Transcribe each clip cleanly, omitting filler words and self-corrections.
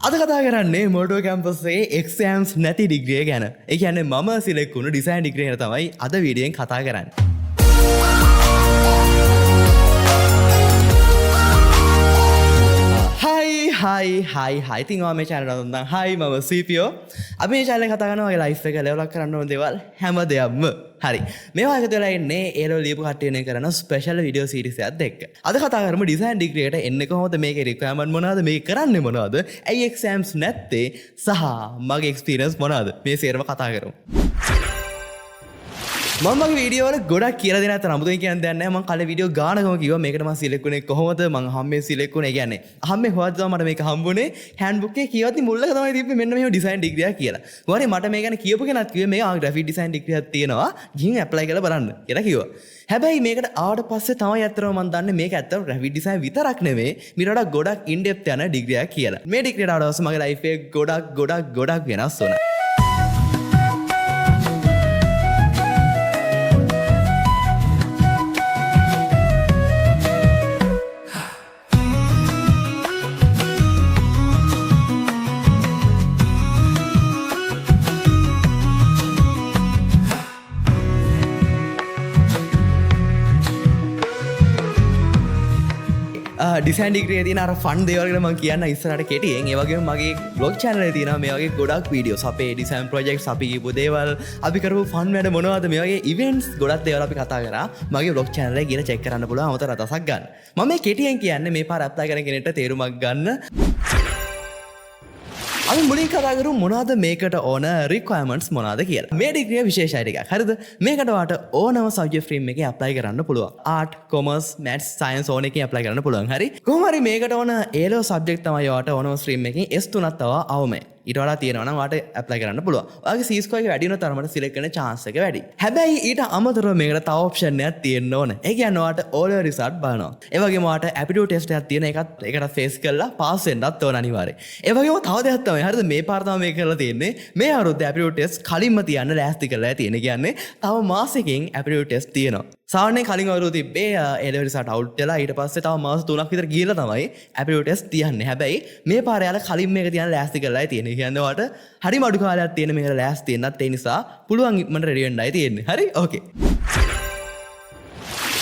අද කතා කරන්නේ මෝටෝ කැම්පස්සේ එක්සෑම්ස් නැති ඩිග්‍රිය ගැන. ඒ කියන්නේ මම සිලෙක්ට් වුණු ඩිසයින් ඩිග්‍රිය ගැන තමයි අද වීඩියෝෙන් කතා කරන්නේ. හයි ඉතින් ඔයා මේ channel එකට නම් හයි මම CPO. අපි මේ channel එක කතා කරනවා ඔයගේ life එක level up කරන්න ඕන දේවල් හැම දෙයක්ම. හරි. මේවා එකතු වෙලා ඉන්නේ A level ලියපු කට්ටියනේ කරන ස්පෙෂල් වීඩියෝ සීරීස් එකක් එක්ක. අද කතා කරමු ඩිසයින් ඩිග්‍රී එකට එන්නේ කොහොමද, මේකේ රික්වයර්මන්ට් මොනවද, මේක කරන්නේ මොනවද, ඇයි එක්සෑම්ස් නැත්තේ සහ මගේ එක්ස්පීරියන්ස් මොනවද, මේ සේරම කතා කරමු. මම මගේ වීඩියෝ වල ගොඩක් කියලා දෙන අතර අමුතුවෙන් කියන්න දෙයක් නැහැ. මම කලින් වීඩියෝ ගානකම කිව්වා මේකට මම සිලෙක්ට් වුණේ කොහොමද, මම හම්බෙන් සිලෙක්ට් වුණේ. ඒ කියන්නේ හම්බෙන් හොයද්දී තමයි මට මේක හම්බුනේ. හෑන්ඩ්බුක් එකේ කියවද්දි මුල්ලක තමයි තිබ්බේ මෙන්න මෙහෙම ඩිසයින් ඩිග්‍රියක් කියලා. ඊවරේ මට මේ ගැන කියපු කෙනත් කිව්වේ මේ ග්‍රැෆික් ඩිසයින් ඩිග්‍රියක් තියෙනවා, ගිහින් ඇප්ලයි කරලා බලන්න කියලා කිව්වා. හැබැයි මේකට ආවට පස්සේ තමයි ඇත්තටම මම දන්නේ මේක ඇත්තටම ග්‍රැෆික් ඩිසයින් විතරක් නෙමෙයි, මීට වඩා ගොඩක් ඉන් ඩෙප්ත් යන ඩිග්‍රියක් කියලා. මේ ඩිග්‍රියට ආවට පස්සේ මගේ ලයිෆ් එක ගොඩක් වෙනස් වුණා. ඩිසයින් ඩිග්‍රියේ තියෙන අර ෆන් දේවල් ගැන මම කියන්න ඉස්සරහට කෙටියෙන්. ඒ වගේම මගේ බ්ලොග් channel එකේ තියෙනවා මේ වගේ ගොඩක් වීඩියෝස්, අපේ ඩිසයින් ප්‍රොජෙක්ට්ස්, අපි කියපු දේවල්, අපි කරපු ෆන් වැඩ මොනවද, මේ වගේ ඉවෙන්ට්ස් ගොඩක් දේවල් අපි කතා කරා. මගේ බ්ලොග් channel එකේ ගිහලා චෙක් කරන්න පුළුවන් අමතර රසක් ගන්න. මම මේ කෙටියෙන් කියන්නේ මේ පාර ඇප්ලයි කරන කෙනෙක්ට තේරුමක් ගන්න. අපි මුලින් කතා කරමු මොනවද මේකට ඕන රික්වයර්මන්ට්ස් මොනවද කියලා. මේ ඩිග්‍රිය විශේෂයි ටිකක්. හරිද? මේකට ඔයාට ඕනම සබ්ජෙක්ට් ස්ට්‍රීම් එකේ ඇප්ලයි කරන්න පුළුවන්. ආර්ට්, කොමර්ස්, මැත්ස්, සයන්ස් ඕන එකකින් ඇප්ලයි කරන්න පුළුවන්. හරි? කොහොම හරි මේකට ඕන A level සබ්ජෙක්ට් තමයි ඔයාට ඕනම ස්ට්‍රීම් එකකින් S3ක් තව අවමයි. ඊට වඩා තියෙනවා නම් ඔයාට ඇප්ලයි කරන්න පුළුවන්. ඔයාගේ C score එක වැඩි වෙන තරමට සිලෙක්ට් කරන chance එක වැඩි. හැබැයි ඊට අමතරව මේකට තව ඔප්ෂන් එකක් තියෙන්න ඕන. ඒ කියන්නේ ඔයාට O level result බලනවා. ඒ වගේම ඔයාට aptitude test එකක් තියෙන ඒකට face කරලා pass වෙන්නත් ඕන අනිවාර්යයෙන්. ඒ වගේම තව දෙයක් තමයි. හරිද? මේ පාර තමයි මේක කරලා තියෙන්නේ. මේ අවුරුද්දේ aptitude test කලින්ම තියන්න ලෑස්ති කරලා තියෙන. කියන්නේ තව මාසෙකින් aptitude test තියෙනවා. සාමාන්‍යයෙන් කලින් අවුරුද්දේ තිබ්බේ A level result out වෙලා ඊට පස්සේ තව මාස 3ක් විතර ගිහලා තමයි aptitude test තියන්නේ. හැබැයි මේ පාර යාලා කලින් මේක තියන්න ලෑස්ති කරලායි තියෙන්නේ. කියන්නේ ඔයාට හරි මඩු කාලයක් තියෙන මේකට ලෑස්ති වෙන්නත් ඒ නිසා පුළුවන් ඉක්මනට රෙඩි වෙන්නයි තියෙන්නේ. හරි? ඕකේ.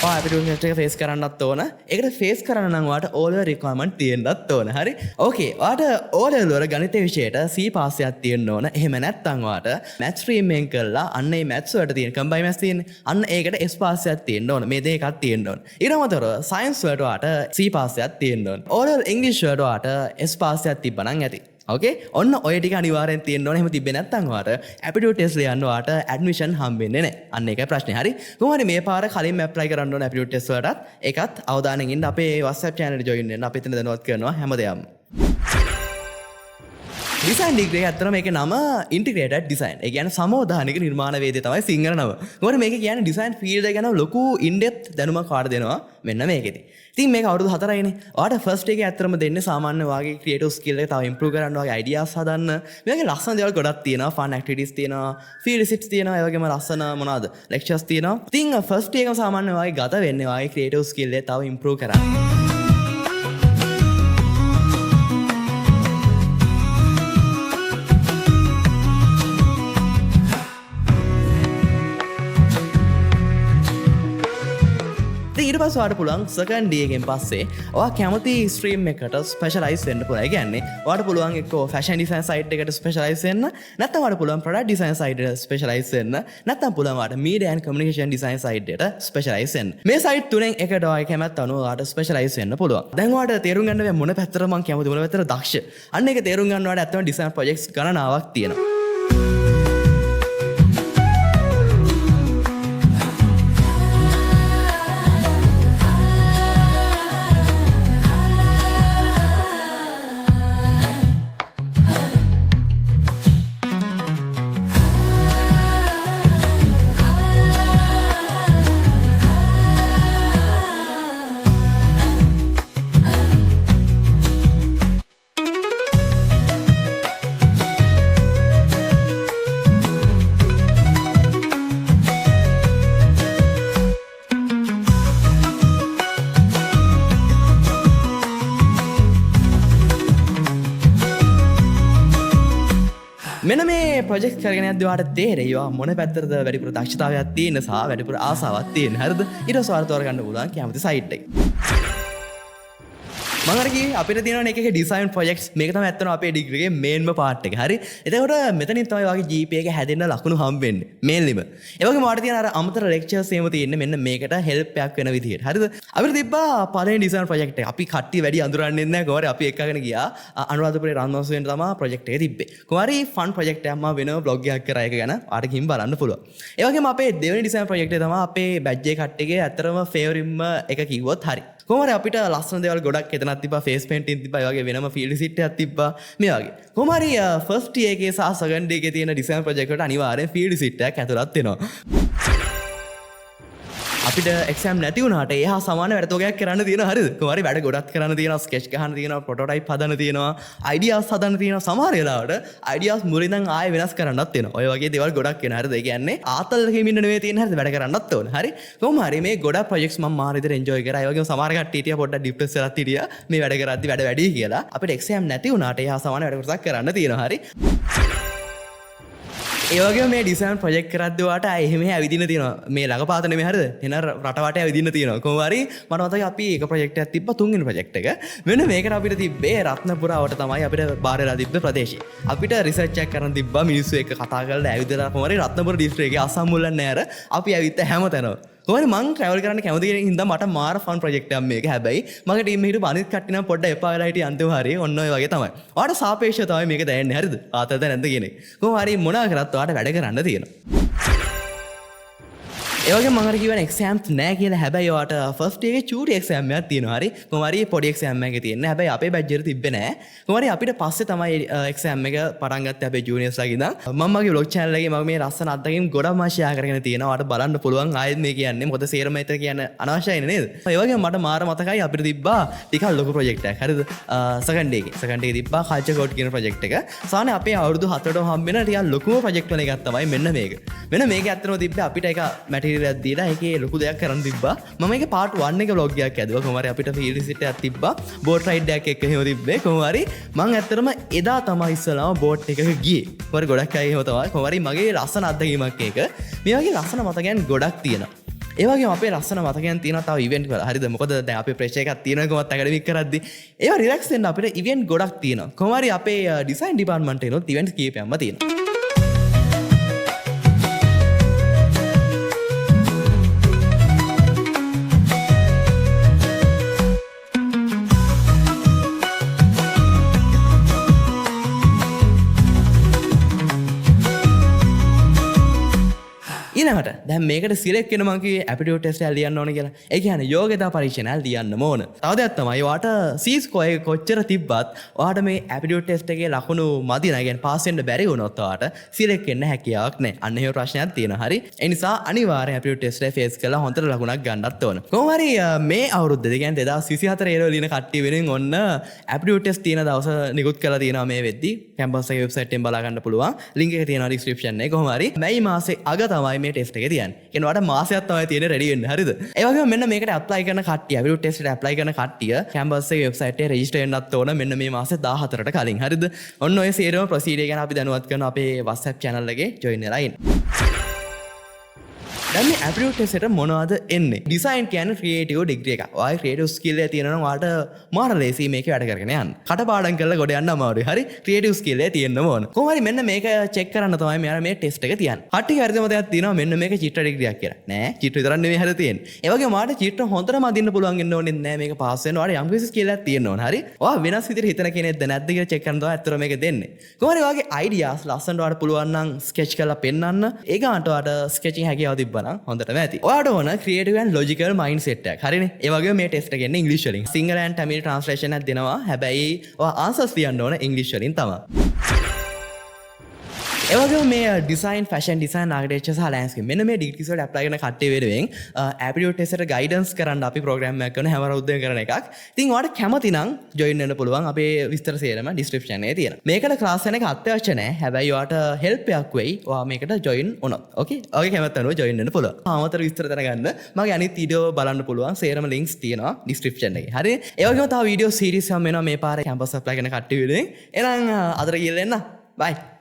ඔයා aptitude test එක face කරන්නත් ඕන. ඒකට face කරන්න නම් ඔයාට O level requirement තියෙන්නත් ඕන. හරි? ඕකේ. ඔයාට O level වල ගණිත විෂයට C pass එකක් තියෙන්න ඕන. එහෙම නැත්නම් ඔයාට math stream එකෙන් කරලා අන්න ඒ maths වලට තියෙන combine maths තියෙන්නේ. අන්න ඒකට S pass එකක් තියෙන්න ඕන. මේ දෙකක් තියෙන්න ඕන. ඊට අමතරව science වලට ඔයාට C pass එකක් තියෙන්න ඕන. O level English වලට ඔයාට S pass එකක් තිබ්බනම් ඇති. ඕකේ, ඔන්න ඔය ටික අනිවාර්යෙන් තියෙන්න ඕනේ. එහෙම තිබ්බේ නැත්නම් ඔයාට aptitude test ලියන්න ඔයාට admission හම්බෙන්නේ නැහැ. අන්න ඒකයි ප්‍රශ්නේ. හරි? කොහොම හරි මේ පාර කලින්ම apply කරන්න ඕනේ aptitude test වලටත්. ඒකත් අවධානයෙන් ඉන්න. අපේ WhatsApp channel එකට join වෙන්න. අපි එතන දැනුවත් කරනවා හැමදේම. ඩිසයින් ඩිග්‍රී එක ඇත්තටම මේකේ නම ඉන්ටිග්‍රේටඩ් ඩිසයින්. ඒ කියන්නේ සමෝධානික නිර්මාණ වේදේ තමයි සිංහල නම. මොකද මේක කියන්නේ ඩිසයින් ෆීල්ඩ් එක ගැන ලොකු ඉන් ඩෙප්ත් දැනුමක් කාට දෙනවා මෙන්න මේකෙදි. ඉතින් මේක අවුරුදු 4යිනේ. ඔයාට ෆස්ට් එකේ ඇත්තටම දෙන්නේ සාමාන්‍ය වාගේ ක්‍රියේටිව් ස්කිල් එක තව ඉම්ප්‍රූව් කරන්න, වාගේ අයිඩියාස් හදන්න. මේකේ ලස්සන දේවල් ගොඩක් තියෙනවා. ෆන් ඇක්ටිවිටීස් තියෙනවා, ෆීල්ඩ් විසිට්ස් තියෙනවා, ඒ වගේම ලස්සන මොනවාද ලෙක්චර්ස් තියෙනවා. ඉතින් ෆස්ට් එකම සාමාන්‍ය වාගේ ගත වෙන්නේ වාගේ ක්‍රියේටිව් ස්කිල් එක තව ඉම්ප්‍රූව් කරන්න. ඊට පස්සේ ඔයාලට පුළුවන් සෙකන්ඩ් ඩේ එකෙන් පස්සේ ඔයා කැමති ස්ට්‍රීම් එකකට ස්පෙෂලායිස් වෙන්න පුළුවන්. ඒ කියන්නේ ඔයාලට පුළුවන් එක්ක ෆැෂන් ඩිසයින් සයිඩ් එකට ස්පෙෂලායිස් වෙන්න, නැත්නම් ඔයාලට පුළුවන් ප්‍රොඩක්ට් ඩිසයින් සයිඩ් එකට ස්පෙෂලායිස් වෙන්න, නැත්නම් පුළුවන් ඔයාලට media and communication design side එකට ස්පෙෂලායිස් වෙන්න. මේ සයිඩ් තුනෙන් එකට ඔයාගේ කැමැත්ත අනුව ඔයාලට ස්පෙෂලායිස් වෙන්න පුළුවන්. දැන් ඔයාලට තේරුම් ගන්න බෑ මොන පැත්තට මම කැමති, මොන පැත්තට දක්ෂ. අන්න ඒක තේරුම් ගන්න ඔයාලට ඇත්තම ඩිසයින් ප්‍රොජෙක්ට්ස් ගණනාවක් තියෙනවා. මෙන්න මේ ප්‍රොජෙක්ට් කරගෙන යද්දී ඔයාලට තේරෙයිවා මොන පැත්තටද වැඩිපුර දක්ෂතාවයක් තියෙන සහ වැඩිපුර ආසාවක් තියෙන. හරිද? ඊට පස්සේ ඔයාලට තෝරගන්න පුළුවන් කැමති සයිට් එක. මංගරකි අපිට තියෙන එක ඩිසයින් ප්‍රොජෙක්ට්ස් මේක තමයි ඇත්තටම අපේ ඩිග්‍රී එකේ මේන්ම පාර්ට් එක. හරි. එතකොට මෙතනින් තමයි ඔයාගේ GPA එක හැදෙන්න ලකුණු හම්බ වෙන්නේ. මේන්ලිම. ඒ වගේම ඔයාලට තියෙන අර අමතර ලෙක්චර්ස් එහෙම තියෙන්නේ මෙන්න මේකට හෙල්ප් එකක් වෙන විදිහට. හරිද? අපිට තිබ්බා පළවෙනි ඩිසයින් ප්‍රොජෙක්ට් එක. අපි කට්ටිය වැඩි අඳුරන්නේ නැහැ. කොහොමද අපි එක්කගෙන ගියා. අනුරාධපුරේ රන්වන්සුවෙන් තමයි ප්‍රොජෙක්ට් එක තිබ්බේ. කොහොමරි ෆන් ප්‍රොජෙක්ට් එකක් මම වෙනම බ්ලොග් එකක් කරා ඒක ගැන ඔයාලට කිම් බලන්න පුළුවන්. ඒ වගේම අපේ දෙවෙනි ඩිසයින් ප්‍රොජෙක්ට් එක තමයි අපේ බැච් එකේ කට්ටියගේ ඇත්තටම ෆේවරිට්ම එක කිව්වොත් හරි. කොහොමද අපිට ලස්සන දේවල් ගොඩක් එතනක් තිබ්බා ෆේස් පේන්ටින් තිබ්බා ඒ වගේ වෙනම ෆීල්ඩ් විසිට් එකක් තිබ්බා මේ වගේ කොහොමද හරි ෆස්ට් ඉයර් එකේ සහ සෙකන්ඩ් ඉයර් එකේ තියෙන ඩිසයින් ප්‍රොජෙක්ට් වලට අනිවාර්යෙන් ෆීල්ඩ් විසිට් එකක් ඇතුළත් වෙනවා අපිට එක්සෑම් නැති වුණාට එහා සමාන වැඩ තෝගයක් කරන්න තියෙනවා හරිද කොහොමද වැඩ ගොඩක් කරන්න තියෙනවා ස්කෙච් ගහන්න තියෙනවා ප්‍රොටෝටයිප් හදන්න තියෙනවා අයිඩියාස් හදන්න තියෙනවා සමහර වෙලාවට අයිඩියාස් මුලින් ඉඳන් ආයෙ වෙනස් කරන්නත් වෙනවා ඔය වගේ දේවල් ගොඩක් වෙනවා හරිද ඒ කියන්නේ ආතල්කෙම ඉන්න නෙවෙයි තියෙන හරිද වැඩ කරන්නත් ඕන හරි කොහොම හරි මේ ගොඩක් ප්‍රොජෙක්ට්ස් මම මාර විදිහට එන්ජොයි කරා ඒ වගේම සමහර කට්ටිය හිටියා පොඩ්ඩක් ඩිප්‍රෙස් වෙලාත් හිටියා මේ වැඩ කරද්දි වැඩ වැඩි කියලා අපිට එක්සෑම් නැති වුණාට එහා සමාන වැඩ කොටසක් කරන්න තියෙනවා හරි ඒවගේ මේ ඩිසයින් ප්‍රොජෙක්ට් කරද්දී ඔයාට එහෙම ඇවිදින්න තියෙනවා මේ ළඟපාත නෙමෙයි හරිද එන රටවට ඇවිදින්න තියෙනවා කොහොම හරි මට මතකයි අපි එක ප්‍රොජෙක්ට් එකක් තිබ්බා තුන්වෙනි ප්‍රොජෙක්ට් එක මෙන්න මේකට අපිට තිබ්බේ රත්නපුරාවට තමයි අපිට බාරලා තිබ්බ ප්‍රදේශය අපිට රිසර්ච් එකක් කරන් තිබ්බා මිනිස්සු එක්ක කතා කරලා ඇවිදලා කොහොම හරි රත්නපුර දිස්ත්‍රික්කයේ එකේ අසම්මුලන් නෑර අපි ඇවිත් හැමතැනම කොහොමද මං ට්‍රැවල් කරන්න කැමති කෙනෙක් හින්දා මට මාර ෆන් ප්‍රොජෙක්ට් එකක් මේක හැබැයි මගේ ටීම් එකේ හිටපු අනිත් කට්ටිය නම් පොඩ්ඩක් එපා වෙලා හිටිය අන්තිම හරිය ඔන්න ඔය වගේ තමයි. ඔයාලට සාපේක්ෂව තමයි මේක දැනෙන්නේ හරිද? ආතල්ද නැද්ද කියන එක. කොහොම හරි මොනවා කරත් ඔයාලට වැඩ කරන්න තියෙනවා. ඒ වගේ මම කිව්වනේ එක්සෑම්ස් නෑ කියලා හැබැයි ඔයාට ෆස්ට් එකේ චූටි එක්සෑම් එකක් තියෙනවා හරි කොහොම හරි පොඩි එක්සෑම් එකක් තියෙනවා හැබැයි අපේ බැච් එකට තිබ්බේ නෑ කොහොම හරි අපිට පස්සේ තමයි එක්සෑම් එක පටන් ගත්තේ අපේ ජූනියර්ස් ලාගේ ඉඳන් මම මගේ vlog channel එකේ මම මේ ලස්සන අත්දැකීම් ගොඩක් මම ෂෙයා කරගෙන තියෙනවා ඔයාලට බලන්න පුළුවන් ආයෙත් මේ කියන්නේ මොකද සේරම එතන කියන්නේ අනවශ්‍යයි නේද ඒ වගේම මට මාර මතකයි අපිට තිබ්බා ටිකක් ලොකු ප්‍රොජෙක්ට් එකක් හරිද සෙකන්ඩ් එකේ තිබ්බා කල්චර් කෝඩ් කියන ප්‍රොජෙක්ට් එක සාමාන්‍ය අපේ අවුරුදු 4ට හම්බෙන ටිකක් ලොකුම ප්‍රොජෙක්ට් එකක් තමයි මෙන්න මේක ඇත්තටම තිබ්බේ අපිට ඒක මැටීරියල් එකක් දීලා ඒකේ ලොකු දෙයක් කරන්න තිබ්බා මම ඒක පාර්ට් 1 එක vlog එකක් ඇදුවා කොහොම හරි අපිට ෆීල්ඩ් විසිට් එකක් තිබ්බා බෝට් රයිඩ් එකක් එක්ක එහෙම තිබ්බේ කොහොම හරි මම ඇත්තටම එදා තමයි ඉස්සලාම බෝට් එකක ගියේ කොහොම හරි ගොඩක් අය එහෙම තමයි කොහොම හරි මගේ ලස්සන අත්දැකීමක් ඒක මේ වගේ ලස්සන මතකයන් ගොඩක් තියෙනවා ඒ වගේම අපේ ලස්සන මතකයන් තියෙනවා තව ඉවෙන්ට් වල හරිද මොකද දැන් අපේ ප්‍රෙෂර් එකක් තියෙනවා කොහොමත් ඇකඩමික් කරද්දි ඒවා රිලැක්ස් වෙන්න අපිට ඉවෙන්ට් ගොඩක් තියෙනවා කොහොම හරි අපේ ඩිසයින් ඩිපාර්ට්මන්ට් එකේ ඉවෙන්ට්ස් කීපයක්ම තියෙනවා ඊළඟට දැන් මේකට සිලෙක්ට් වෙන මං කිව්වේ ඇපිටියුඩ් ටෙස්ට් එක ලියන්න ඕන කියලා. ඒ කියන්නේ යෝග්‍යතා පරීක්ෂණයක් ලියන්නම ඕන. තව දෙයක් තමයි ඔයාට C ස්කෝර් එක කොච්චර තිබ්බත් ඔයාට මේ ඇපිටියුඩ් ටෙස්ට් එකේ ලකුණු මදි නැහැ. කියන්නේ පාස් වෙන්න බැරි වුණොත් ඔයාට සිලෙක්ට් වෙන්න හැකියාවක් නැහැ. අන්න එහෙම ප්‍රශ්නයක් තියෙනවා. හරි. ඒ නිසා අනිවාර්යෙන් ඇපිටියුඩ් ටෙස්ට් එක ෆේස් කරලා හොඳට ලකුණක් ගන්නත් ඕන. කොහොම හරි මේ අවුරුද්දේ කියන්නේ 2024 ඒරෝ ලියන කට්ටිය වෙනුවෙන් ඔන්න ඇපිටියුඩ් ටෙස්ට් තියෙන දවස නිකුත් කරලා තියෙනවා මේ වෙද්දි. කැම්පස් එකේ වෙබ්සයිට් එකෙන් බලා ගන්න පුළුවන්. ලින්ක් එක තියෙනවා ඩිස්ක්‍රිප්ෂන් එකේ. කොහොම හරි මැයි මාසේ අග තමයි මේ ටෙස්ට් එක තියන්නේ. කියන්නේ ඔයාලට මාසයක් තමයි තියෙන්නේ රෙඩි වෙන්න හරිද? ඒ වගේම මෙන්න මේකට ඇප්ලයි කරන කට්ටිය ඇපිටියුඩ් ටෙස්ට් එකට ඇප්ලයි කරන කට්ටිය කැම්පස් එකේ වෙබ්සයිට් එකේ රෙජිස්ටර් වෙන්නත් ඕන මෙන්න මේ මාසේ 14ට කලින් හරිද? ඔන්න ඔය සේරම ප්‍රොසීඩර් ගැන අපි දැනුවත් කරන අපේ WhatsApp channel එකේ join වෙලා ඉන්න. දැන් මේ ඇපිටියුඩ් ටෙස්ට් එකට මොනවද එන්නේ? ඩිසයින් කියන්නේ ක්‍රියේටිව් ඩිග්‍රී එකක්. ඔයාගේ ක්‍රියේටිව් ස්කිල් එක තියෙනවා නම් ඔයාලට මාර ලේසි මේකේ වැඩ කරගෙන යන්න. කටපාඩම් කරලා ගොඩ යන්න අමාරුයි. හරි? ක්‍රියේටිව් ස්කිල් එක තියෙන්න ඕන. කොහොම හරි මෙන්න මේක චෙක් කරන්න තමයි මෙයාලා මේ ටෙස්ට් එක තියන්නේ. කට්ටිය හරිදම දෙයක් තියෙනවා මෙන්න මේක චිත්‍ර ඩිග්‍රියක් කියලා. නෑ චිත්‍ර විතරක් නෙමෙයි හරිද තියෙන්නේ. ඒ වගේම ඔයාලට චිත්‍ර හොඳටම අදින්න පුළුවන් වෙන්න ඕනේ නෑ මේක පාස් වෙන්න. ඔයාලට යම් කිසි ස්කිල් එකක් තියෙන්න ඕන. හරි? ඔයා වෙනස් විදිහට හිතන කෙනෙක්ද නැද්ද කියලා චෙක් කරන්න තමයි අතතර මේක දෙන්නේ. කොහොම හරි ඔයාගේ අයිඩියාස් ලස්සනට ඔයාලට පුළුවන් නම් ස්කෙච් කරලා පෙන්නන්න. ඒ ගානට ඔයාලට ස්කෙචින් හැකියාව තිබ්බනම් හොඳටම ඇති. ඔයාට ඕන ක්‍රියේටිව් ඇන්ඩ් ලොජිකල් මයින්ඩ්සෙට් එකක්. හරිනේ? ඒ වගේම මේ ටෙස්ට් එක එන්නේ ඉංග්‍රීසි වලින්. සිංහල ඇන්ඩ් තමිල් ට්‍රාන්ස්ලේෂන් එකක් දෙනවා. හැබැයි ඔයා ආන්සර්ස් ලියන්න ඕන ඉංග්‍රීසි වලින් තමයි. ඒ වගේම මේ ඩිසයින් ෆැෂන් ඩිසයින් ආර්කිටෙක්චර් සහ ලෑන්ඩ්ස්කේප් මෙන්න මේ ඩිග්‍රීස් වලට ඇප්ලයි කරන කට්ටිය වෙනුවෙන් ඇපිටියුඩ් ටෙස්ට් එකට ගයිඩන්ස් කරන්න අපි ප්‍රෝග්‍රෑම් එකක් කරන හැම අවුරුද්දෙම කරන එකක්. ඉතින් ඔයාලට කැමති නම් ජොයින් වෙන්න පුළුවන් අපේ විස්තර සේරම ඩිස්ක්‍රිප්ෂන් එකේ තියෙනවා. මේකට ක්ලාස් වෙන එක අත්‍යවශ්‍ය නැහැ. හැබැයි ඔයාලට හෙල්ප් එකක් වෙයි. ඔයා මේකට ජොයින් වුණොත්. ඕකේ? ඔයාගේ කැමැත්ත අනුව ජොයින් වෙන්න පුළුවන්. ආමතර විස්තර දැනගන්න මගේ අනිත් වීඩියෝ බලන්න පුළුවන්. සේරම ලින්ක්ස් තියෙනවා ඩිස්ක්‍රිප්ෂන් එකේ. හරි? ඒ වගේම තව වීඩියෝ සීරීස් එකක් වෙනවා මේ පාරේ කැම්පස් ඇප්ලයි කරන කට්ටිය වෙනුවෙන්. එහෙනම් අදට ගිහලා එන්න. බයි.